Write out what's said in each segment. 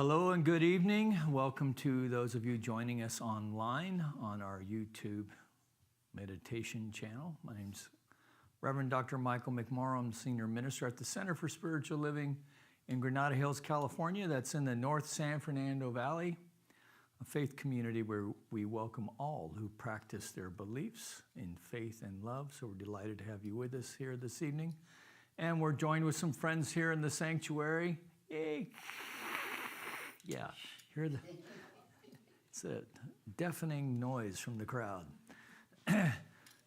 Hello and good evening. Welcome to those of you joining us online on our YouTube meditation channel. My name's Reverend Dr. Michael McMorrow. I'm Senior Minister at the Center for Spiritual Living in Granada Hills, California. That's in the North San Fernando Valley, a faith community where we welcome all who practice their beliefs in faith and love. So we're delighted to have you with us here this evening. And we're joined with some friends here in the sanctuary. Yay! Yeah, it's a deafening noise from the crowd.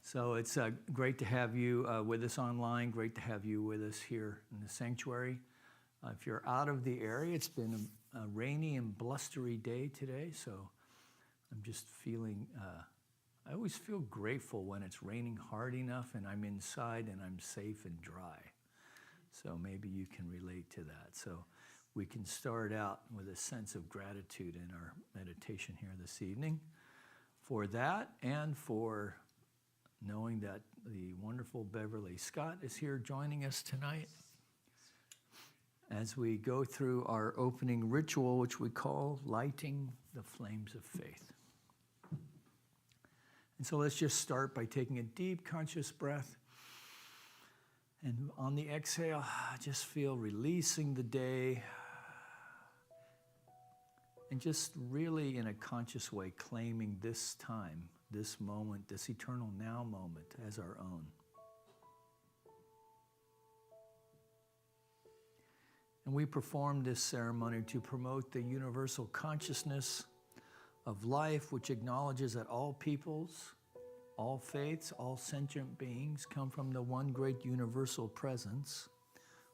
So it's great to have you with us online, great to have you with us here in the sanctuary. If you're out of the area, it's been a rainy and blustery day today, so I'm just feeling, I always feel grateful when it's raining hard enough and I'm inside and I'm safe and dry. So maybe you can relate to that. So we can start out with a sense of gratitude in our meditation here this evening for that and for knowing that the wonderful Beverly Scott is here joining us tonight as we go through our opening ritual, which we call lighting the flames of faith. And so let's just start by taking a deep conscious breath. And on the exhale, just feel releasing the day. And just really in a conscious way, claiming this time, this moment, this eternal now moment as our own. And we perform this ceremony to promote the universal consciousness of life, which acknowledges that all peoples, all faiths, all sentient beings come from the one great universal presence,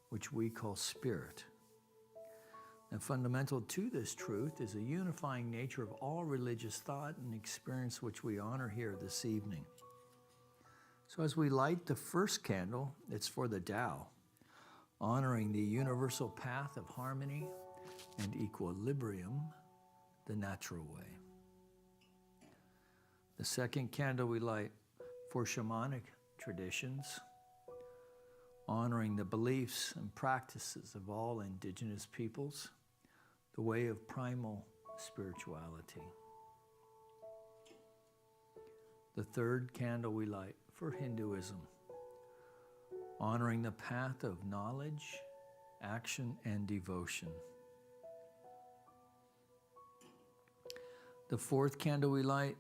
which we call spirit. And fundamental to this truth is a unifying nature of all religious thought and experience, which we honor here this evening. So as we light the first candle, it's for the Tao, honoring the universal path of harmony and equilibrium, the natural way. The second candle we light for shamanic traditions, honoring the beliefs and practices of all indigenous peoples, the way of primal spirituality. The third candle we light for Hinduism, honoring the path of knowledge, action, and devotion. The fourth candle we light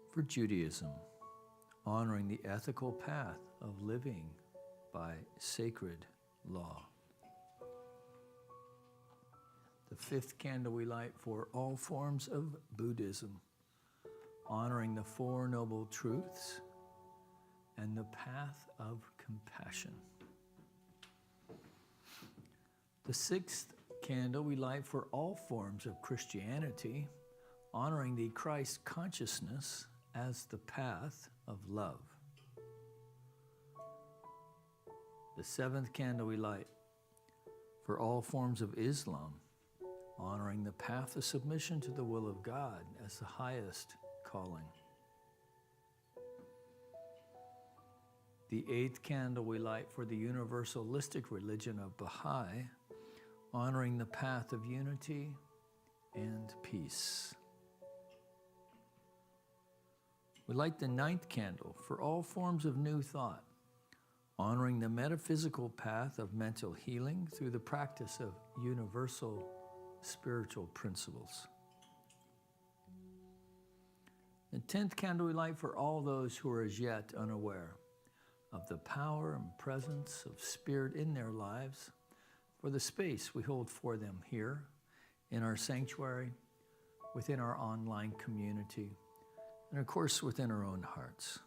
for Judaism, honoring the ethical path of living by sacred law. The fifth candle we light for all forms of Buddhism, honoring the Four Noble Truths and the path of compassion. The sixth candle we light for all forms of Christianity, honoring the Christ consciousness as the path of love. The seventh candle we light for all forms of Islam, honoring the path of submission to the will of God as the highest calling. The eighth candle we light for the universalistic religion of Baha'i, honoring the path of unity and peace. We light the ninth candle for all forms of new thought, honoring the metaphysical path of mental healing through the practice of universal spiritual principles. The 10th candle we light for all those who are as yet unaware of the power and presence of spirit in their lives, for the space we hold for them here in our sanctuary, within our online community, and of course within our own hearts.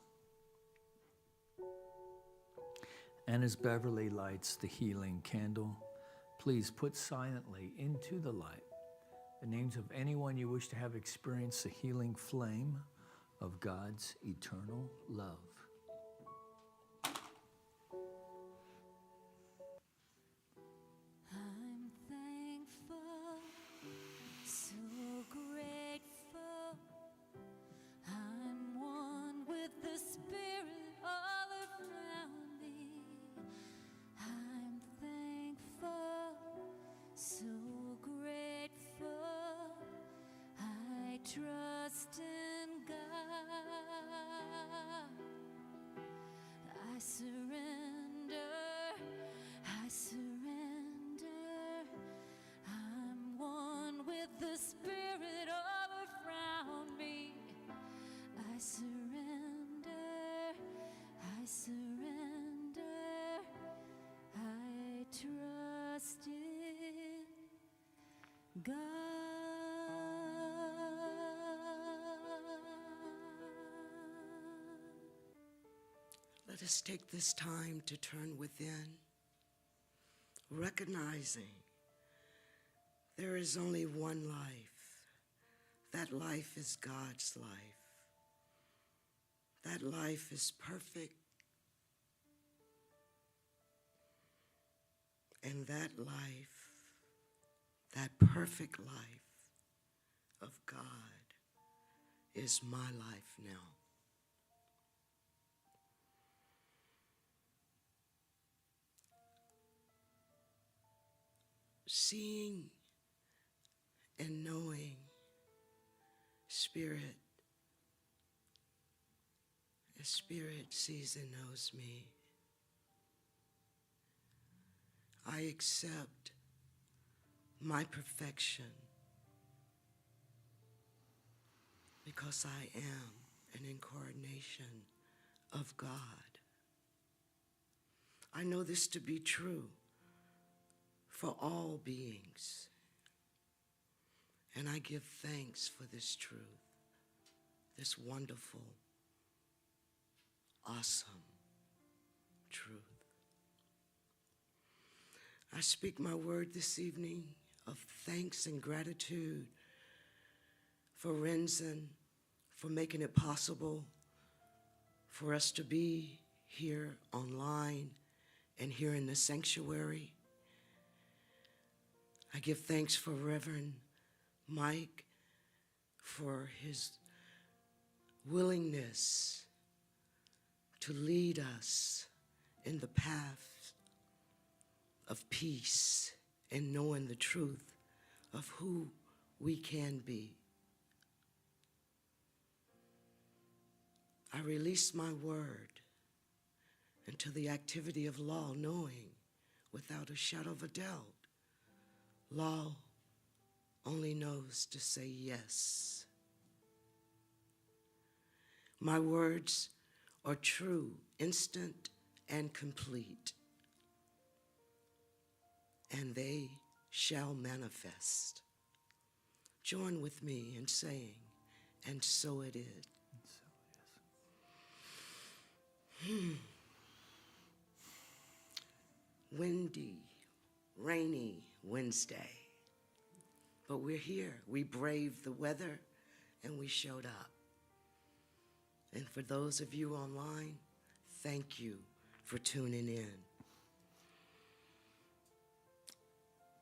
And as Beverly lights the healing candle, please put silently into the light the names of anyone you wish to have experienced the healing flame of God's eternal love. I'm thankful, so grateful. I'm one with the Spirit all around me. I'm thankful, so trust in God. I surrender, I surrender. I'm one with the Spirit all around me. I surrender, I surrender. I trust in God. Let us take this time to turn within, recognizing there is only one life. That life is God's life. That life is perfect. And that life, that perfect life of God is my life now. Seeing and knowing Spirit, as Spirit sees and knows me, I accept my perfection because I am an incarnation of God. I know this to be true for all beings, and I give thanks for this truth, this wonderful, awesome truth. I speak my word this evening of thanks and gratitude for Renzen, for making it possible for us to be here online and here in the sanctuary. I give thanks for Reverend Mike for his willingness to lead us in the path of peace and knowing the truth of who we can be. I release my word into the activity of law, knowing without a shadow of a doubt, law only knows to say yes. My words are true, instant, and complete, and they shall manifest. Join with me in saying, and so it is. Windy, rainy Wednesday. But we're here. We braved the weather and we showed up. And for those of you online, thank you for tuning in.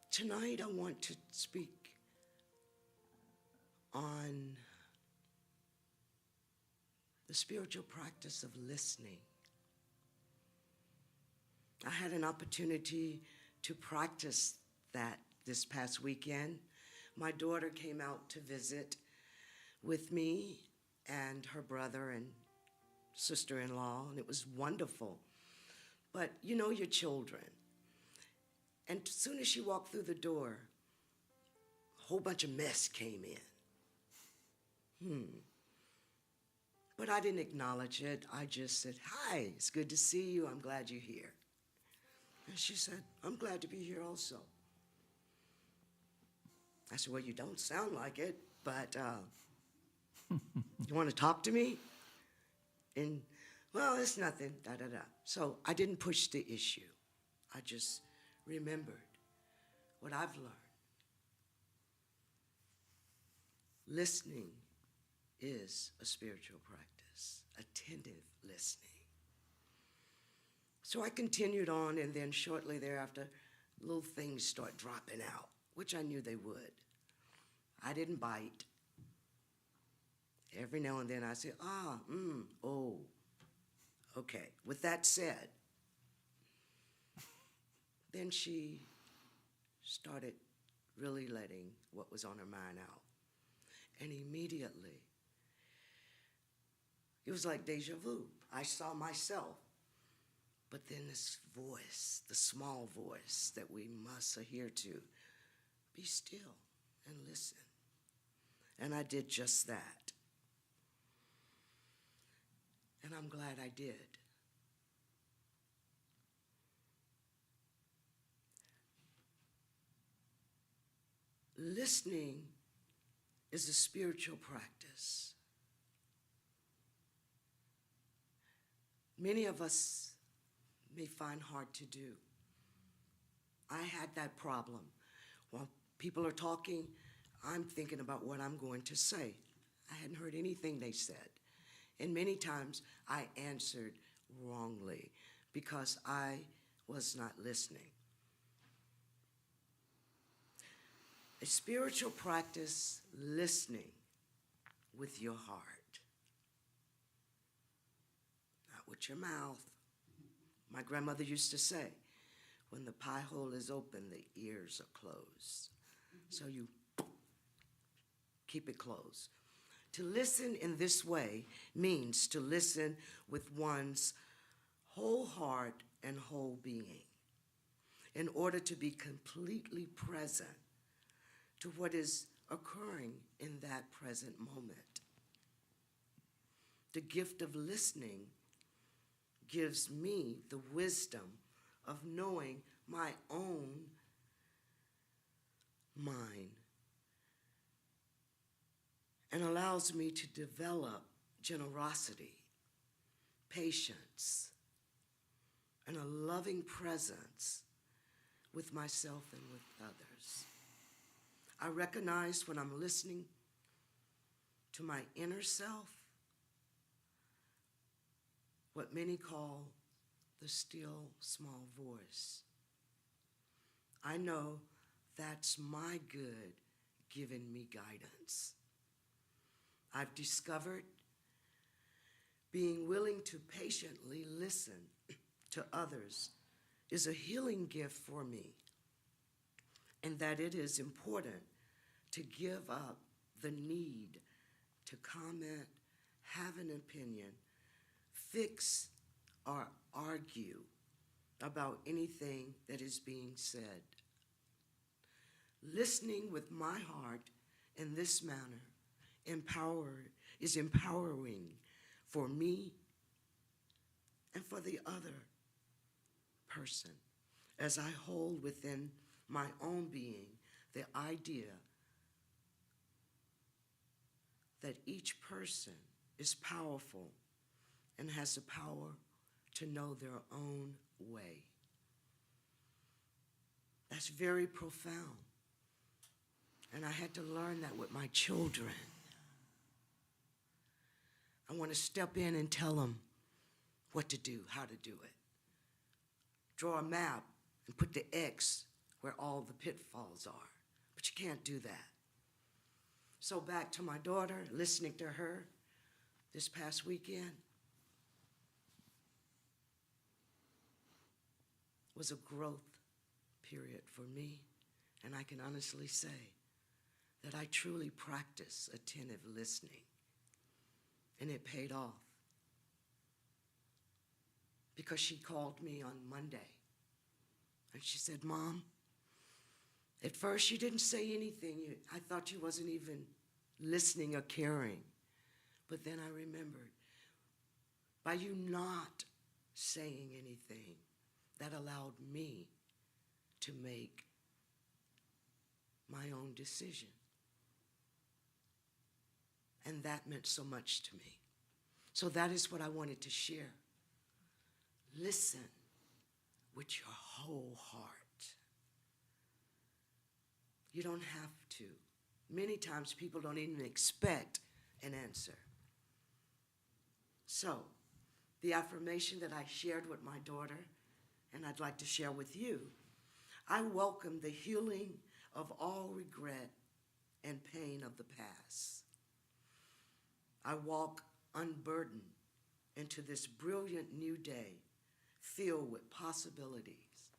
Tonight I want to speak on the spiritual practice of listening. I had an opportunity to practice that this past weekend. My daughter came out to visit with me and her brother and sister-in-law, and it was wonderful. But you know your children. And as soon as she walked through the door, a whole bunch of mess came in. But I didn't acknowledge it. I just said, "Hi, it's good to see you. I'm glad you're here." And she said, "I'm glad to be here also." I said, "Well, you don't sound like it, but you want to talk to me?" And, "Well, it's nothing, da-da-da." So I didn't push the issue. I just remembered what I've learned. Listening is a spiritual practice, attentive listening. So I continued on, and then shortly thereafter, little things start dropping out, which I knew they would. I didn't bite. Every now and then I say, oh, okay. With that said, then she started really letting what was on her mind out. And immediately, it was like deja vu. I saw myself. But then this voice, the small voice that we must adhere to, be still and listen. And I did just that. And I'm glad I did. Listening is a spiritual practice. Many of us may find hard to do. I had that problem. While people are talking, I'm thinking about what I'm going to say. I hadn't heard anything they said. And many times I answered wrongly because I was not listening. A spiritual practice, listening with your heart, not with your mouth. My grandmother used to say, when the pie hole is open, the ears are closed. So you keep it closed. To listen in this way means to listen with one's whole heart and whole being in order to be completely present to what is occurring in that present moment. The gift of listening gives me the wisdom of knowing my own mind and allows me to develop generosity, patience, and a loving presence with myself and with others. I recognize when I'm listening to my inner self, what many call the still small voice. I know that's my good giving me guidance. I've discovered being willing to patiently listen to others is a healing gift for me, and that it is important to give up the need to comment, have an opinion, fix, or argue about anything that is being said. Listening with my heart in this manner is empowering for me and for the other person, as I hold within my own being the idea that each person is powerful and has the power to know their own way. That's very profound. And I had to learn that with my children. I want to step in and tell them what to do, how to do it. Draw a map and put the X where all the pitfalls are. But you can't do that. So back to my daughter, listening to her this past weekend was a growth period for me. And I can honestly say that I truly practice attentive listening. And it paid off. Because she called me on Monday. And she said, Mom, at first you didn't say anything. I thought you wasn't even listening or caring. But then I remembered, by you not saying anything, that allowed me to make my own decision. And that meant so much to me. So that is what I wanted to share. Listen with your whole heart. You don't have to. Many times people don't even expect an answer. So, the affirmation that I shared with my daughter, and I'd like to share with you, I welcome the healing of all regret and pain of the past. I walk unburdened into this brilliant new day filled with possibilities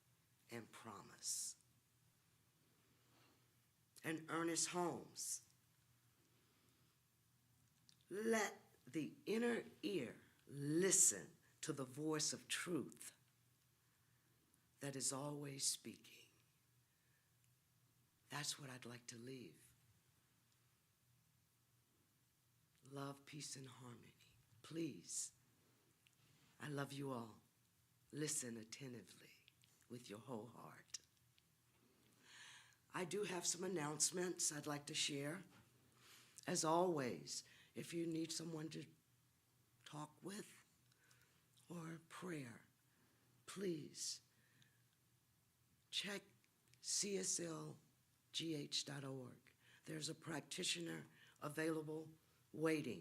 and promise. And Ernest Holmes Let the inner ear listen to the voice of truth that is always speaking. That's what I'd like to leave. Love, peace, and harmony. Please, I love you all. Listen attentively with your whole heart. I do have some announcements I'd like to share. As always, if you need someone to talk with or prayer, please check CSLGH.org. There's a practitioner available waiting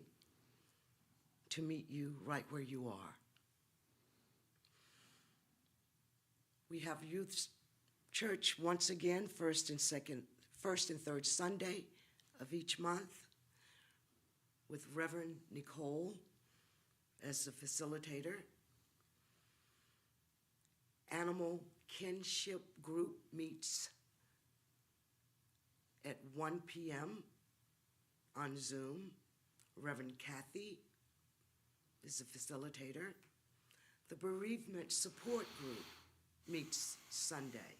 to meet you right where you are. We have youth church once again, first and third Sunday of each month, with Reverend Nicole as the facilitator. Animal Kinship Group meets at 1 p.m. on Zoom. Reverend Kathy is the facilitator. The Bereavement Support Group meets Sunday,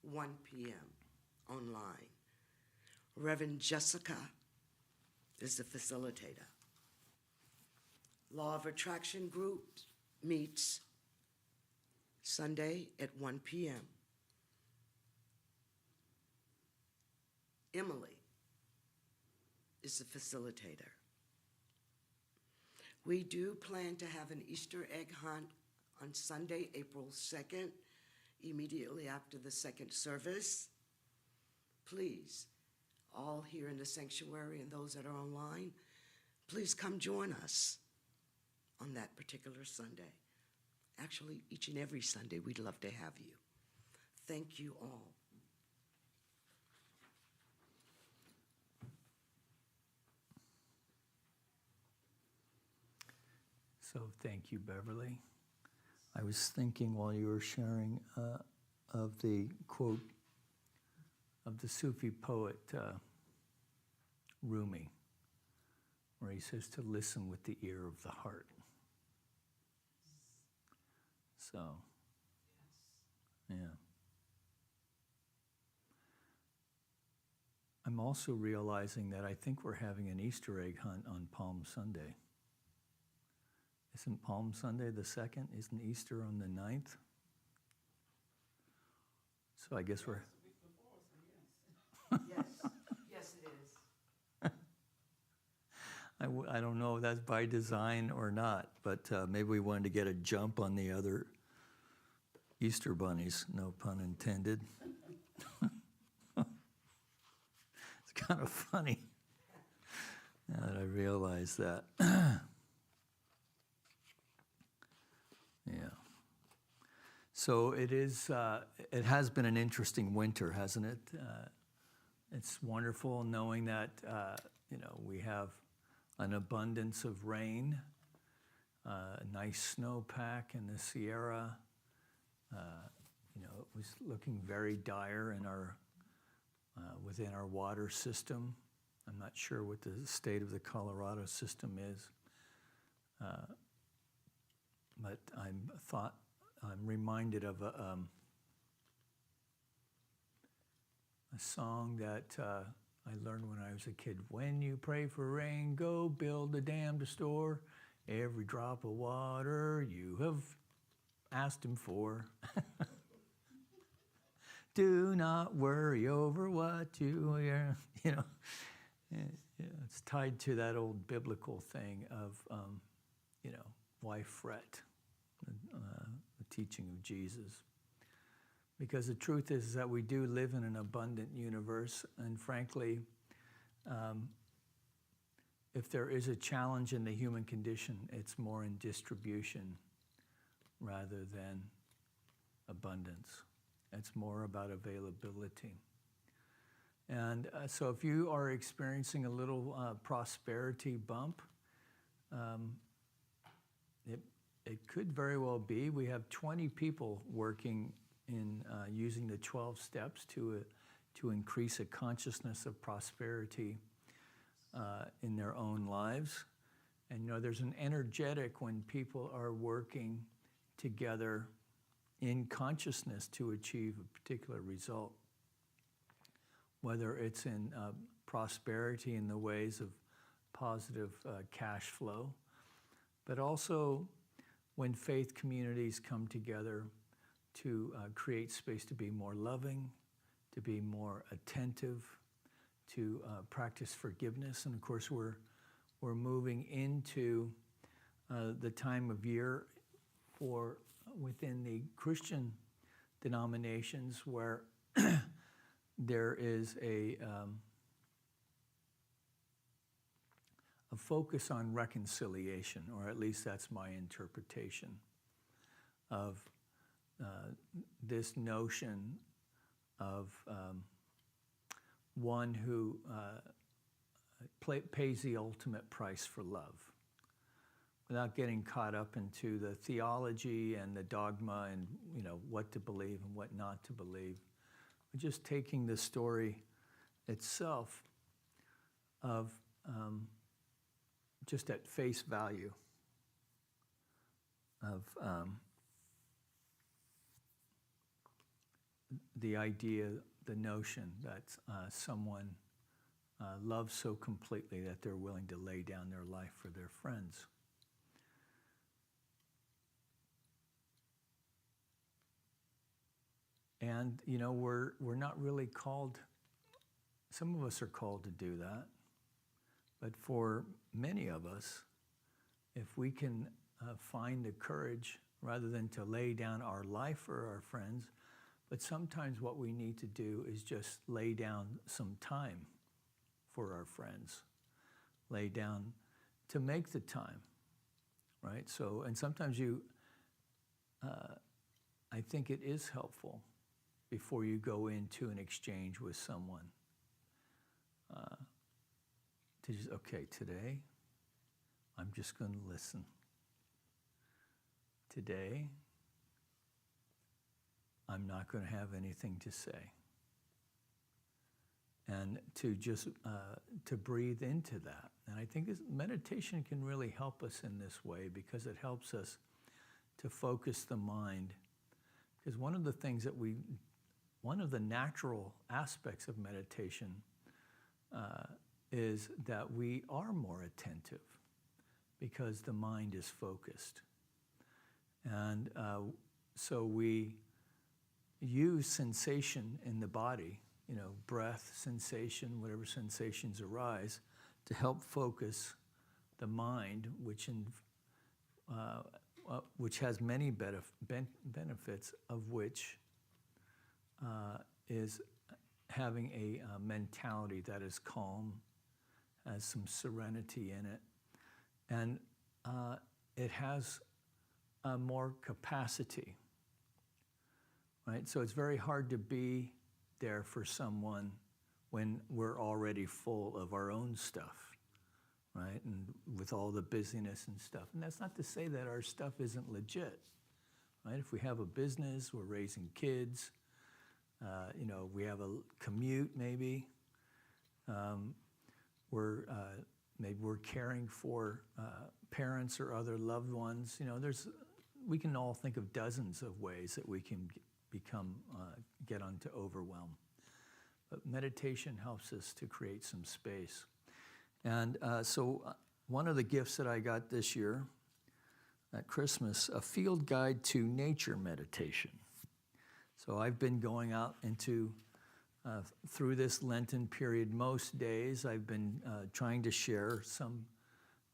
1 p.m. online. Reverend Jessica is the facilitator. Law of Attraction Group meets Sunday at 1 p.m. Emily is the facilitator. We do plan to have an Easter egg hunt on Sunday, April 2nd, immediately after the second service. Please, all here in the sanctuary and those that are online, please come join us on that particular Sunday. Actually, each and every Sunday, we'd love to have you. Thank you all. So thank you, Beverly. I was thinking while you were sharing of the quote of the Sufi poet Rumi, where he says to listen with the ear of the heart. So, yeah. I'm also realizing that I think we're having an Easter egg hunt on Palm Sunday. Isn't Palm Sunday the 2nd? Isn't Easter on the 9th? So I guess we're... Yes, yes it is. I don't know if that's by design or not, but maybe we wanted to get a jump on the other Easter bunnies, no pun intended. It's kind of funny now that I realize that. Yeah. So it is. It has been an interesting winter, hasn't it? It's wonderful knowing that we have an abundance of rain, a nice snowpack in the Sierra. It was looking very dire in our within our water system. I'm not sure what the state of the Colorado system is. But I'm reminded of a song that I learned when I was a kid. When you pray for rain, go build a dam to store every drop of water you have asked him for. Do not worry over what you hear. It's tied to that old biblical thing of, why fret? The teaching of Jesus. Because the truth is that we do live in an abundant universe, and frankly, if there is a challenge in the human condition, it's more in distribution rather than abundance. It's more about availability. And so if you are experiencing a little prosperity bump, it could very well be. We have 20 people working in using the 12 steps to increase a consciousness of prosperity in their own lives. And you know, there's an energetic when people are working together in consciousness to achieve a particular result, whether it's in prosperity in the ways of positive cash flow, but also when faith communities come together to create space to be more loving, to be more attentive, to practice forgiveness. And of course, we're moving into the time of year for within the Christian denominations where there is a focus on reconciliation, or at least that's my interpretation of this notion of one who pays the ultimate price for love, without getting caught up into the theology and the dogma and, you know, what to believe and what not to believe. But just taking the story itself of just at face value of the idea, the notion that someone loves so completely that they're willing to lay down their life for their friends. And, you know, we're not really called, some of us are called to do that, but for many of us, if we can find the courage, rather than to lay down our life for our friends, but sometimes what we need to do is just lay down some time for our friends, lay down to make the time, right? So, and sometimes I think it is helpful before you go into an exchange with someone to just, okay, today, I'm just going to listen. Today, I'm not going to have anything to say. And to just, to breathe into that. And I think this meditation can really help us in this way because it helps us to focus the mind. Because one of the things that one of the natural aspects of meditation is that we are more attentive because the mind is focused. And so we use sensation in the body, you know, breath, sensation, whatever sensations arise, to help focus the mind, which has many benefits, of which is having a mentality that is calm, has some serenity in it, and it has more capacity, right? So it's very hard to be there for someone when we're already full of our own stuff, right? And with all the busyness and stuff. And that's not to say that our stuff isn't legit, right? If we have a business, we're raising kids, you know, we have a commute maybe, maybe we're caring for parents or other loved ones. You know, we can all think of dozens of ways that we can get onto overwhelm. But meditation helps us to create some space. And so one of the gifts that I got this year at Christmas, a field guide to nature meditation. So I've been going out into, through this Lenten period, most days I've been trying to share some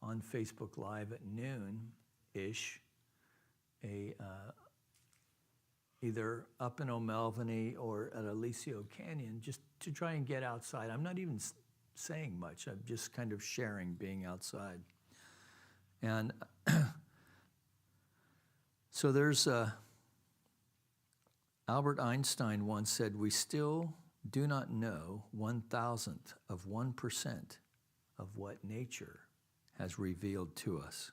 on Facebook Live at noon-ish, either up in O'Melveny or at Alicio Canyon, just to try and get outside. I'm not even saying much, I'm just kind of sharing being outside. And so there's Albert Einstein once said, "We still do not know 1,000th of 1% of what nature has revealed to us."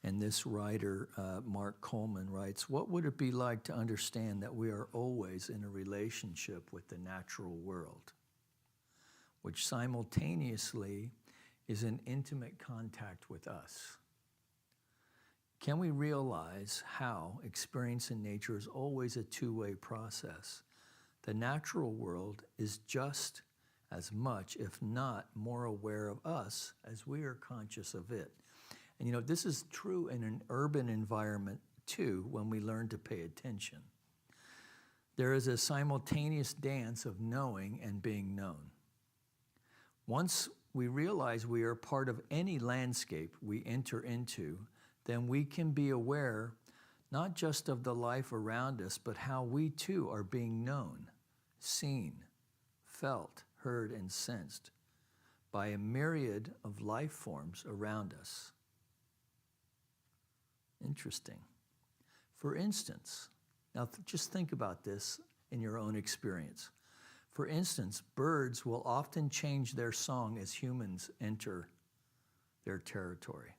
And this writer, Mark Coleman, writes, "What would it be like to understand that we are always in a relationship with the natural world, which simultaneously is in intimate contact with us. Can we realize how experience in nature is always a two-way process? The natural world is just as much, if not more aware of us as we are conscious of it. And this is true in an urban environment too, when we learn to pay attention. There is a simultaneous dance of knowing and being known. Once we realize we are part of any landscape we enter into, then we can be aware not just of the life around us, but how we too are being known, seen, felt, heard, and sensed by a myriad of life forms around us. Interesting. For instance, now just think about this in your own experience. For instance, birds will often change their song as humans enter their territory.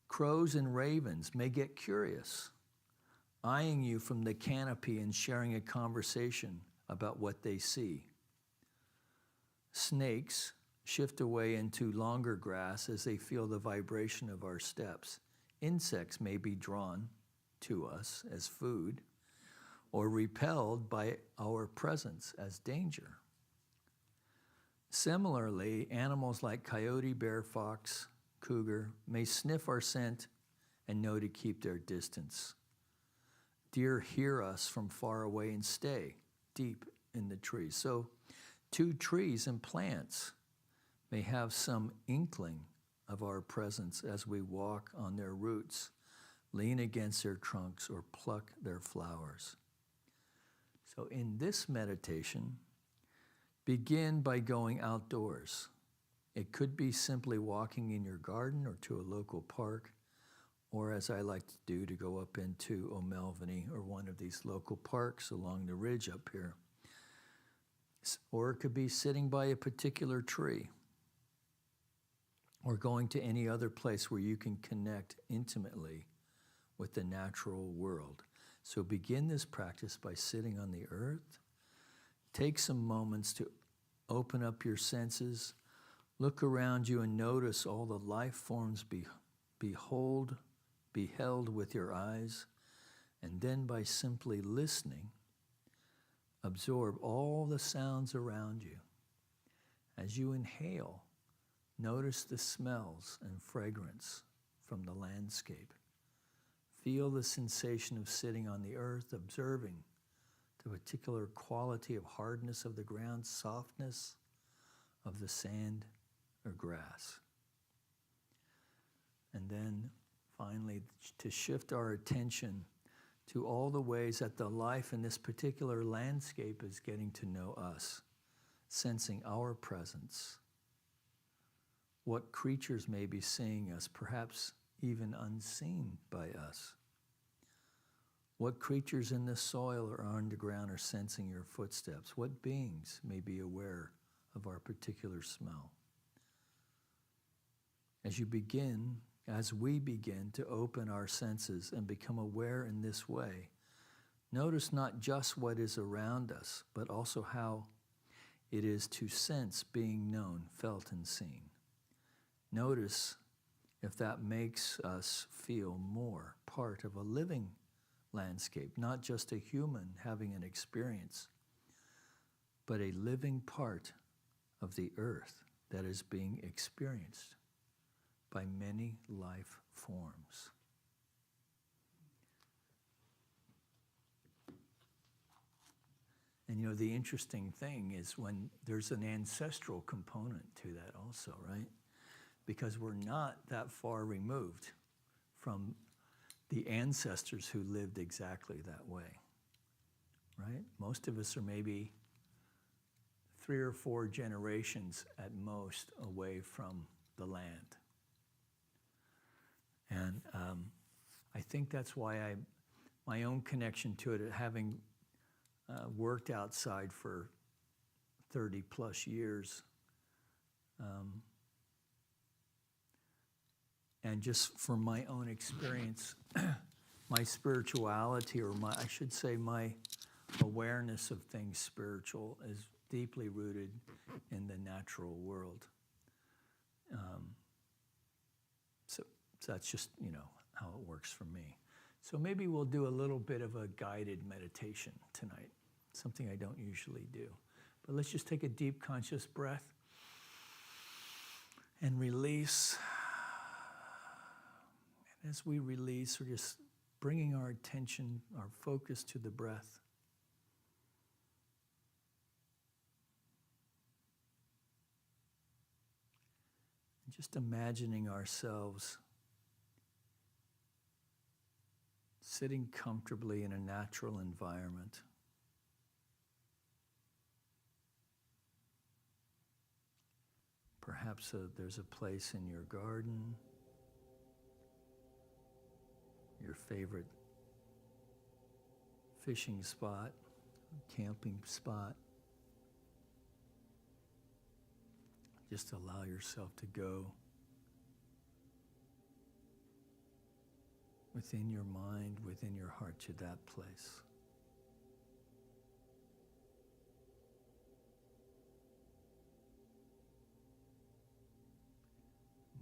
Crows and ravens may get curious, eyeing you from the canopy and sharing a conversation about what they see. Snakes shift away into longer grass as they feel the vibration of our steps. Insects may be drawn to us as food or repelled by our presence as danger. Similarly, animals like coyote, bear, fox, cougar may sniff our scent and know to keep their distance. Deer hear us from far away and stay deep in the trees. So too, trees and plants may have some inkling of our presence as we walk on their roots, lean against their trunks, or pluck their flowers. So in this meditation, begin by going outdoors. It could be simply walking in your garden or to a local park, or as I like to do, to go up into O'Melveny or one of these local parks along the ridge up here. Or it could be sitting by a particular tree, or going to any other place where you can connect intimately with the natural world. So begin this practice by sitting on the earth. Take some moments to open up your senses. Look around you and notice all the life forms beheld with your eyes. And then by simply listening, absorb all the sounds around you. As you inhale, notice the smells and fragrance from the landscape. Feel the sensation of sitting on the earth, observing the particular quality of hardness of the ground, softness of the sand or grass. And then finally, to shift our attention to all the ways that the life in this particular landscape is getting to know us, sensing our presence. What creatures may be seeing us, perhaps even unseen by us. What creatures in the soil or underground are sensing your footsteps? What beings may be aware of our particular smell? As we begin to open our senses and become aware in this way, notice not just what is around us, but also how it is to sense being known, felt, and seen. Notice if that makes us feel more part of a living landscape, not just a human having an experience, but a living part of the earth that is being experienced by many life forms. And the interesting thing is when there's an ancestral component to that also, right? Because we're not that far removed from the ancestors who lived exactly that way, right? Most of us are maybe 3 or 4 generations at most away from the land. And I think that's why my own connection to it, having worked outside for 30 plus years, and just from my own experience, my spirituality, or my awareness of things spiritual is deeply rooted in the natural world. So that's just, how it works for me. So maybe we'll do a little bit of a guided meditation tonight, something I don't usually do. But let's just take a deep conscious breath and release. And as we release, we're just bringing our attention, our focus to the breath. And just imagining ourselves sitting comfortably in a natural environment. Perhaps there's a place in your garden, your favorite fishing spot, camping spot. Just allow yourself to go within your mind, within your heart to that place.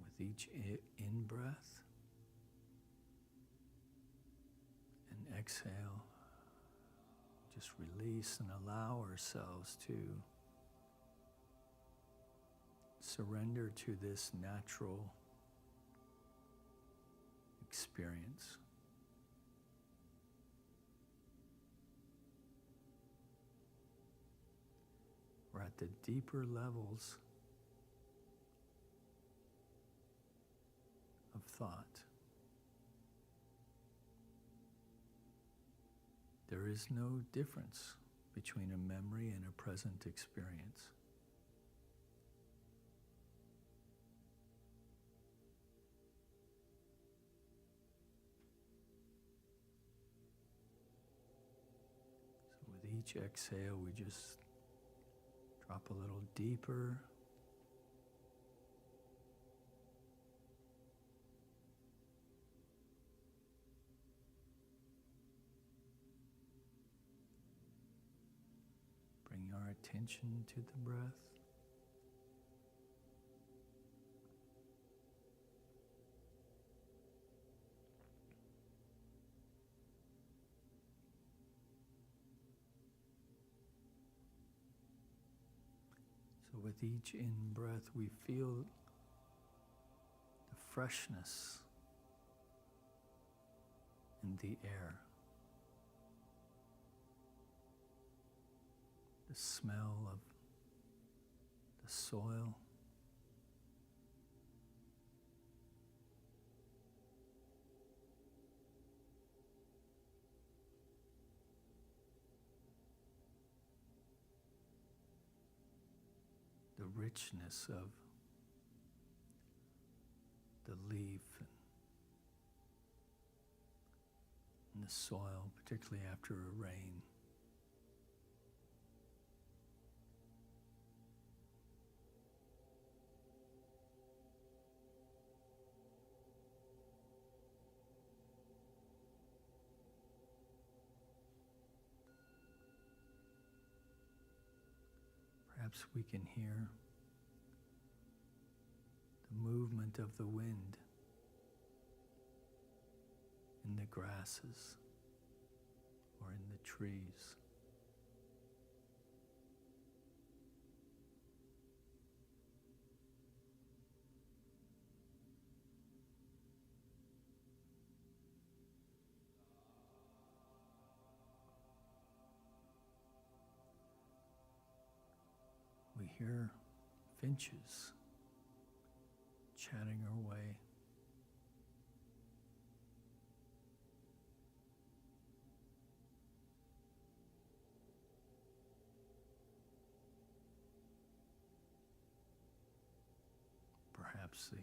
With each in-breath and exhale, just release and allow ourselves to surrender to this natural experience. We're at the deeper levels of thought. There is no difference between a memory and a present experience. With each exhale, we just drop a little deeper. Bring our attention to the breath. So with each in-breath, we feel the freshness in the air, the smell of the soil, the richness of the leaf and the soil, particularly after a rain. Perhaps we can hear the movement of the wind in the grasses or in the trees. We hear finches chatting away. Perhaps the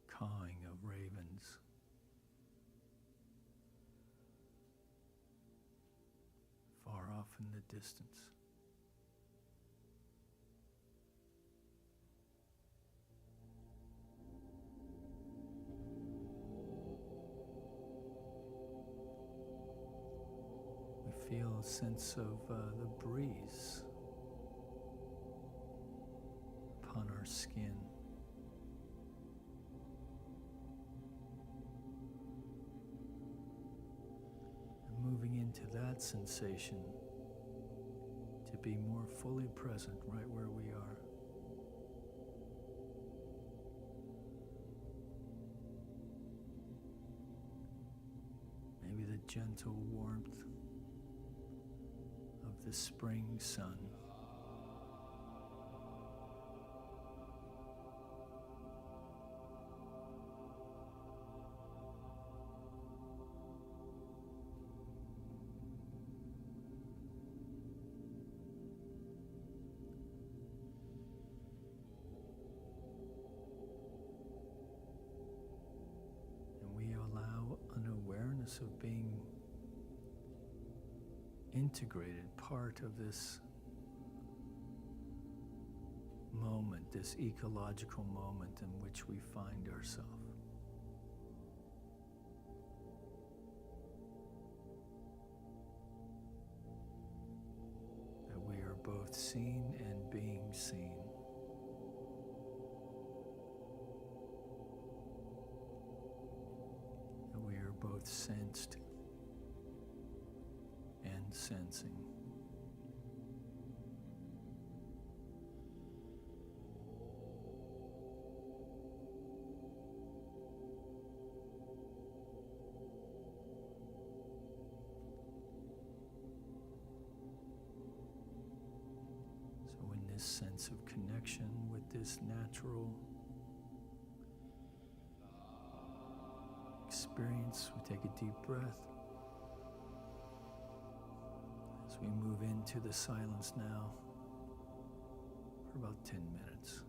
cawing of ravens. Far off in the distance. We feel sense of the breeze upon our skin. And moving into that sensation to be more fully present right where we are. Maybe the gentle warmth of the spring sun. Of being integrated part of this moment, this ecological moment in which we find ourselves. That we are both seen and being seen. Both sensed and sensing. So in this sense of connection with this natural experience, we take a deep breath as we move into the silence now for about 10 minutes.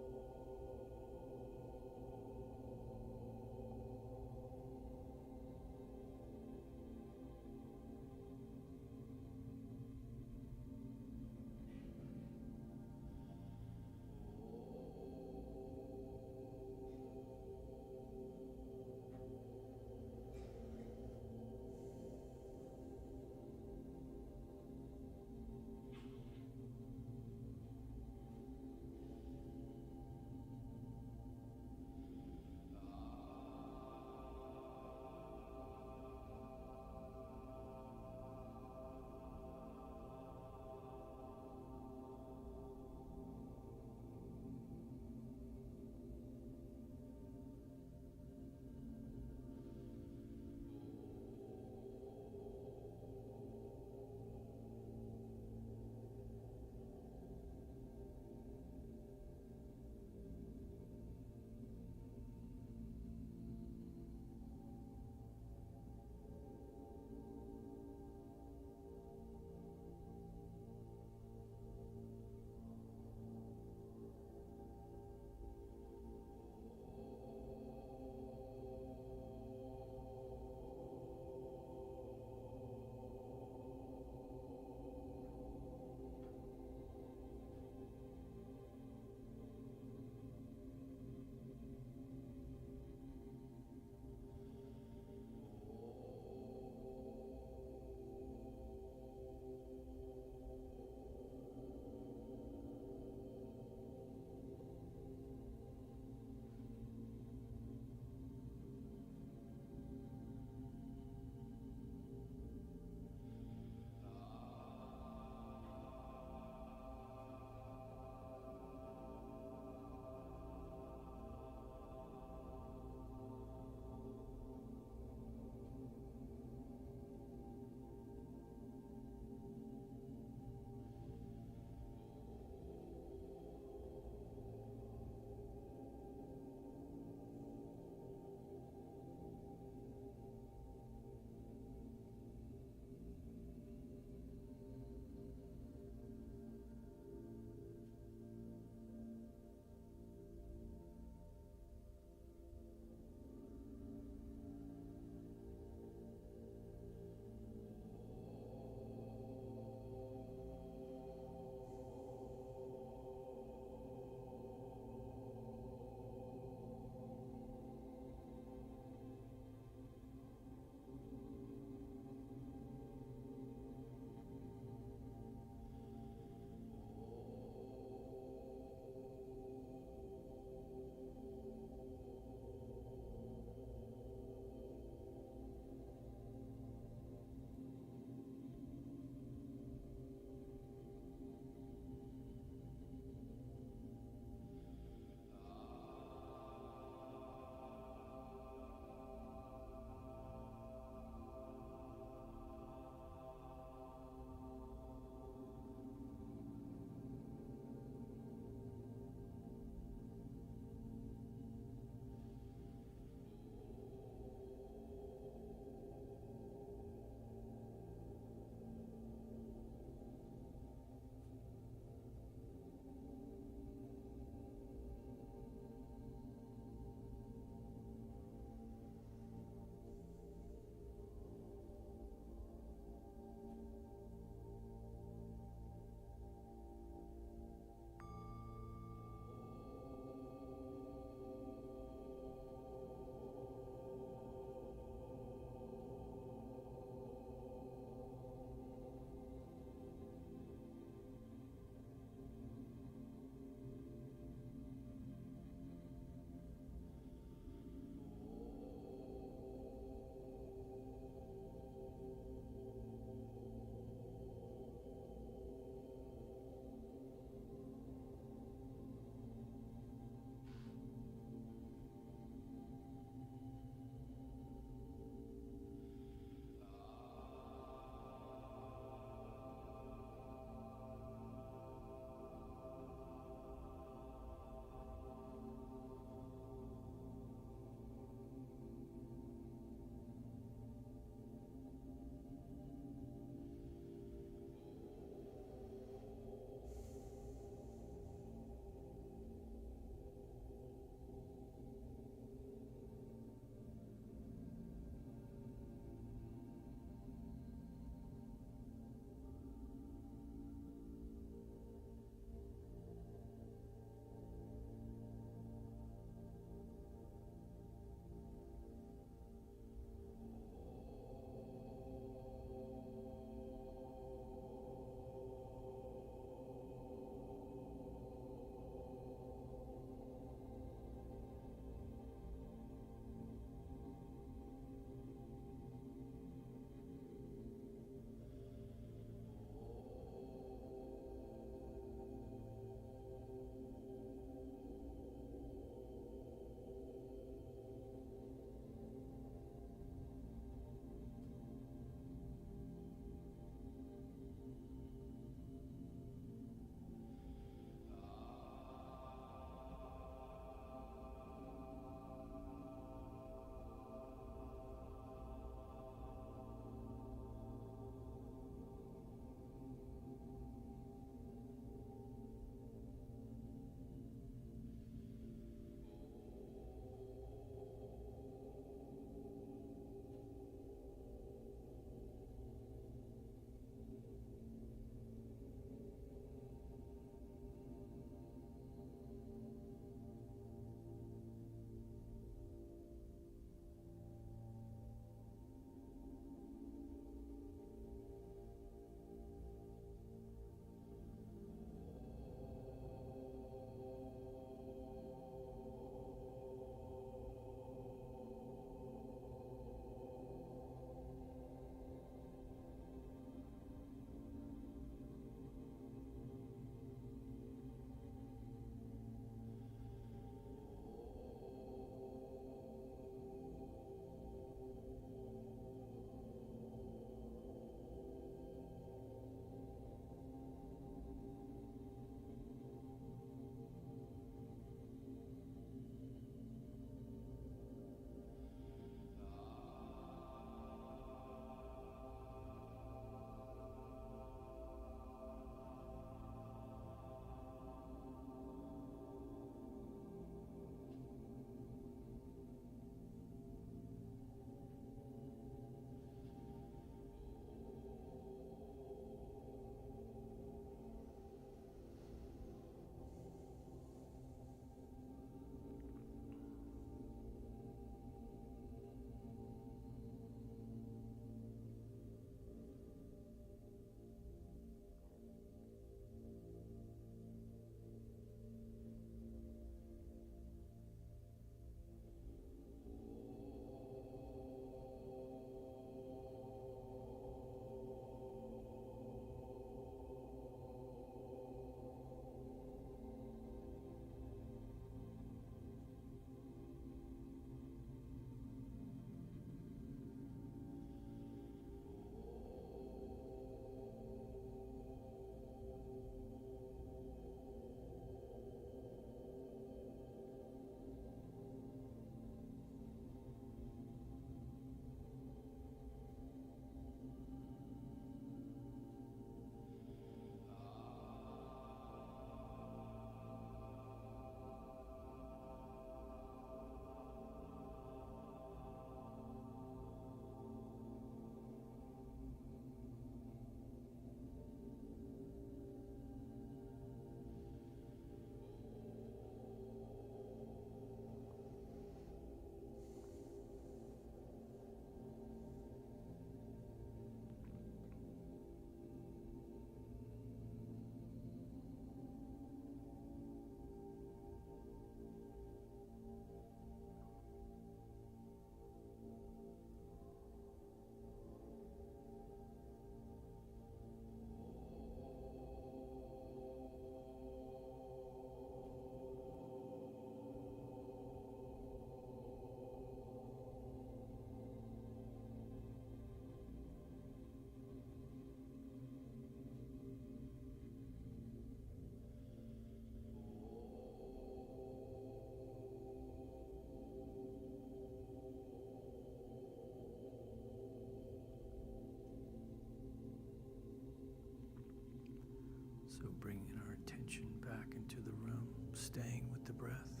So bringing our attention back into the room, staying with the breath.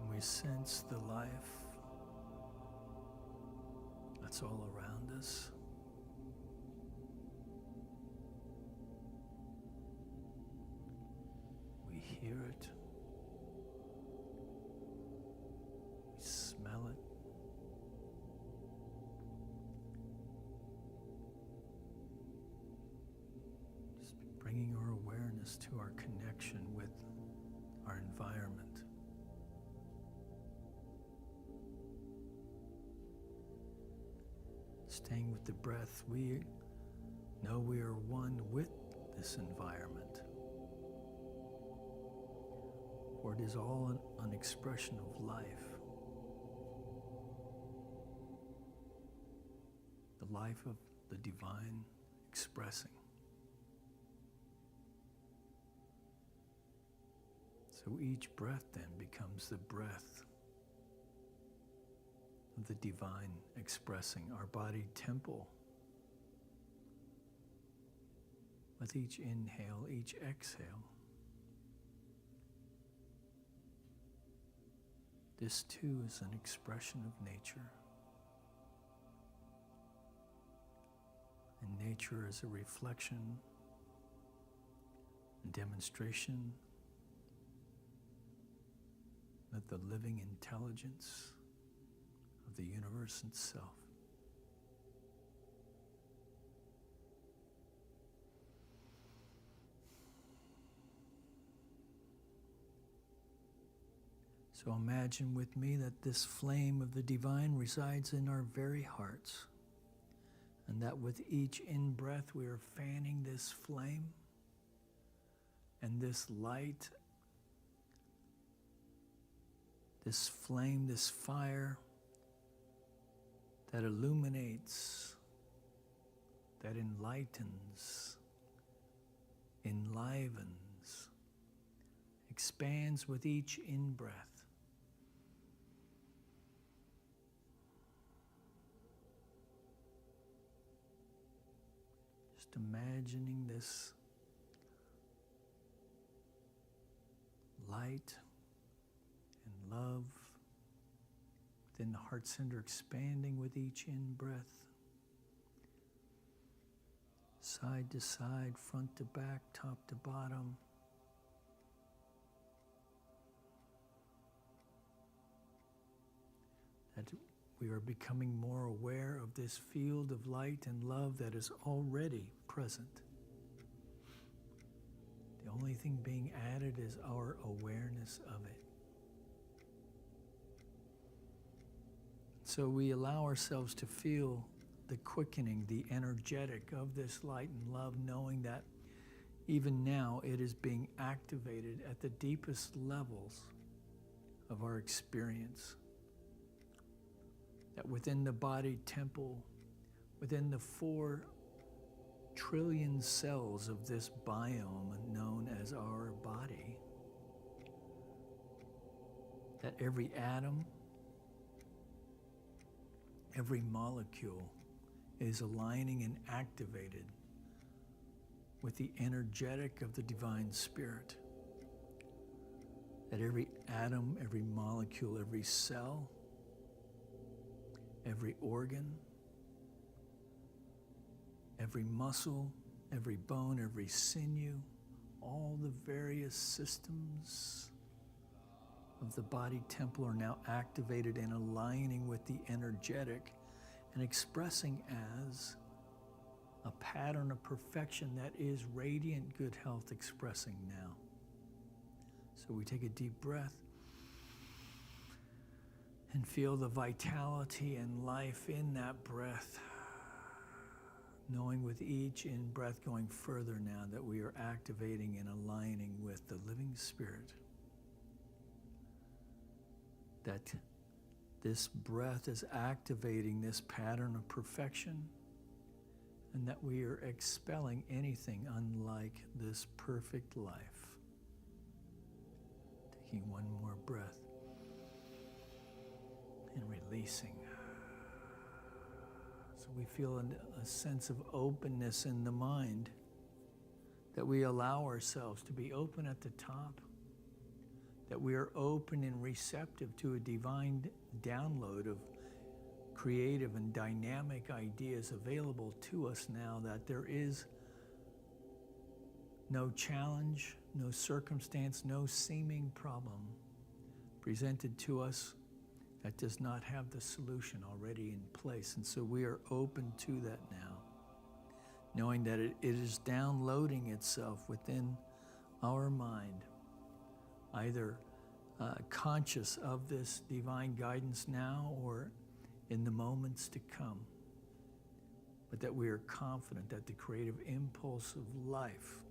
And we sense the life that's all around us. We hear it. We smell it. Just bringing our awareness to our connection with our environment. Staying with the breath, we know we are one with this environment. For it is all an expression of life. The life of the divine expressing. So each breath then becomes the breath of the divine expressing, our body temple. With each inhale, each exhale, this too is an expression of nature. And nature is a reflection and demonstration of the living intelligence of the universe itself. So imagine with me that this flame of the divine resides in our very hearts, and that with each in-breath we are fanning this flame and this light, this flame, this fire that illuminates, that enlightens, enlivens, expands with each in-breath. Just imagining this light and love within the heart center expanding with each in-breath. Side to side, front to back, top to bottom. That we are becoming more aware of this field of light and love that is already present. The only thing being added is our awareness of it. So we allow ourselves to feel the quickening, the energetic of this light and love, knowing that even now it is being activated at the deepest levels of our experience. That within the body temple, within the 4 trillion cells of this biome known as our body, that every atom, every molecule is aligning and activated with the energetic of the divine spirit. That every atom, every molecule, every cell, every organ, every muscle, every bone, every sinew, all the various systems of the body temple are now activated and aligning with the energetic and expressing as a pattern of perfection that is radiant good health expressing now. So we take a deep breath and feel the vitality and life in that breath, knowing with each in-breath going further now that we are activating and aligning with the living spirit. That this breath is activating this pattern of perfection, and that we are expelling anything unlike this perfect life. Taking one more breath and releasing. We feel a sense of openness in the mind, that we allow ourselves to be open at the top, that we are open and receptive to a divine download of creative and dynamic ideas available to us now, that there is no challenge, no circumstance, no seeming problem presented to us that does not have the solution already in place. And so we are open to that now, knowing that it is downloading itself within our mind, either conscious of this divine guidance now or in the moments to come, but that we are confident that the creative impulse of life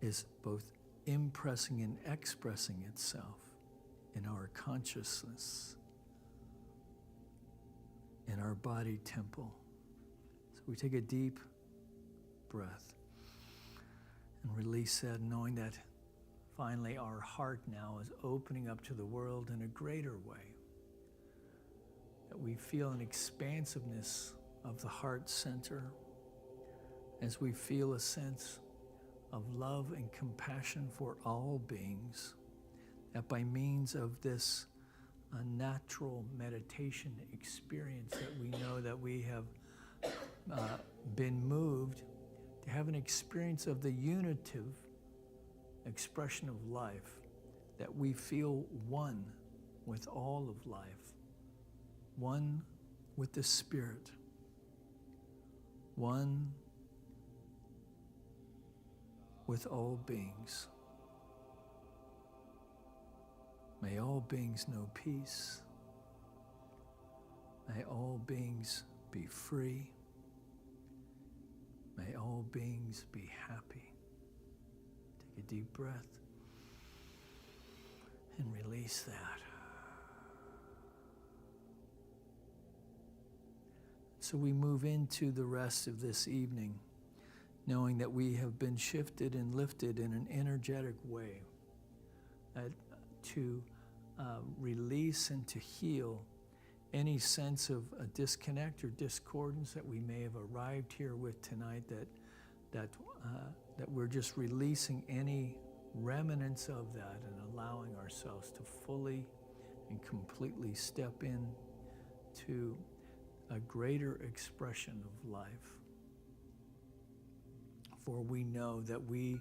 is both impressing and expressing itself in our consciousness, in our body temple. So we take a deep breath and release that, knowing that finally our heart now is opening up to the world in a greater way, that we feel an expansiveness of the heart center as we feel a sense of love and compassion for all beings, that by means of this natural meditation experience that we know that we have been moved to have an experience of the unitive expression of life, that we feel one with all of life, one with the Spirit, one with all beings. May all beings know peace. May all beings be free. May all beings be happy. Take a deep breath and release that. So we move into the rest of this evening, knowing that we have been shifted and lifted in an energetic way, to release and to heal any sense of a disconnect or discordance that we may have arrived here with tonight, that we're just releasing any remnants of that and allowing ourselves to fully and completely step in to a greater expression of life. For we know that we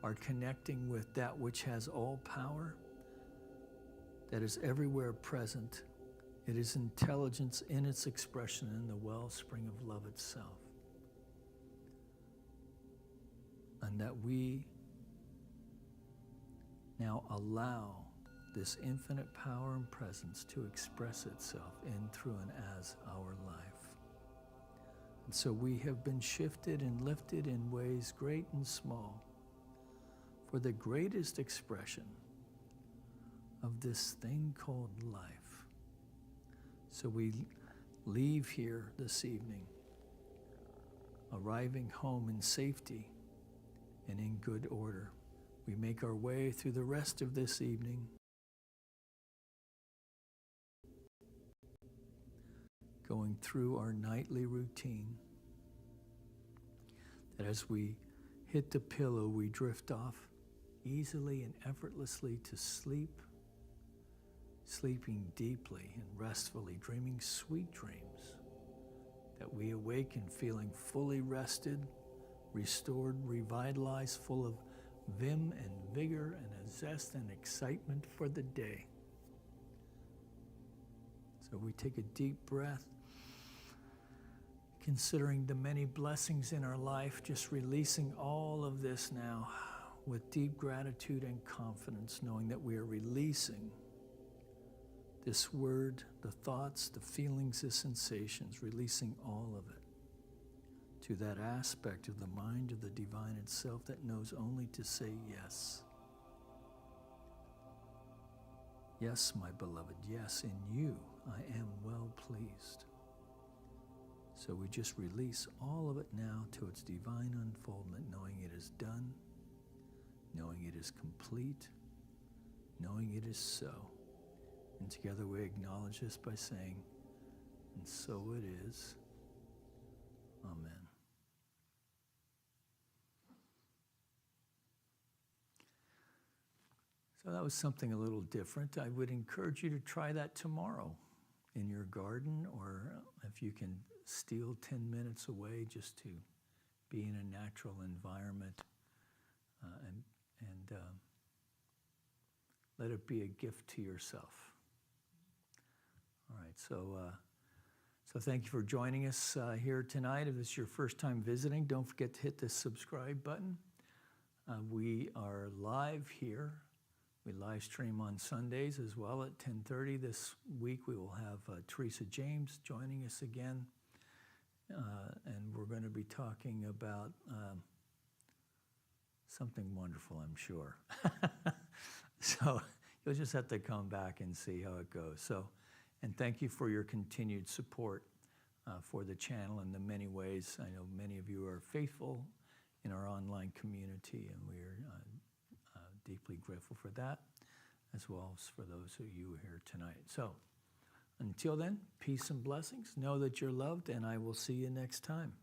are connecting with that which has all power, that is everywhere present. It is intelligence in its expression in the wellspring of love itself. And that we now allow this infinite power and presence to express itself in, through, and as our life. And so we have been shifted and lifted in ways great and small for the greatest expression of this thing called life. So we leave here this evening, arriving home in safety and in good order. We make our way through the rest of this evening, going through our nightly routine, that as we hit the pillow, we drift off easily and effortlessly to sleep, sleeping deeply and restfully, dreaming sweet dreams, that we awaken feeling fully rested, restored, revitalized, full of vim and vigor and a zest and excitement for the day. So we take a deep breath, considering the many blessings in our life, just releasing all of this now with deep gratitude and confidence, knowing that we are releasing this word, the thoughts, the feelings, the sensations, releasing all of it to that aspect of the mind of the divine itself that knows only to say yes. Yes, my beloved, yes, in you I am well pleased. So we just release all of it now to its divine unfoldment, knowing it is done, knowing it is complete, knowing it is so. And together we acknowledge this by saying, And so it is. Amen. So that was something a little different. I would encourage you to try that tomorrow in your garden, or if you can steal 10 minutes away just to be in a natural environment and let it be a gift to yourself. All right, so thank you for joining us here tonight. If it's your first time visiting, don't forget to hit the subscribe button. We are live here. We live stream on Sundays as well at 10:30. This week we will have Teresa James joining us again. And we're going to be talking about something wonderful, I'm sure. So you'll just have to come back and see how it goes. So, and thank you for your continued support for the channel in the many ways. I know many of you are faithful in our online community, and we are deeply grateful for that, as well as for those of you here tonight. So until then, peace and blessings. Know that you're loved, and I will see you next time.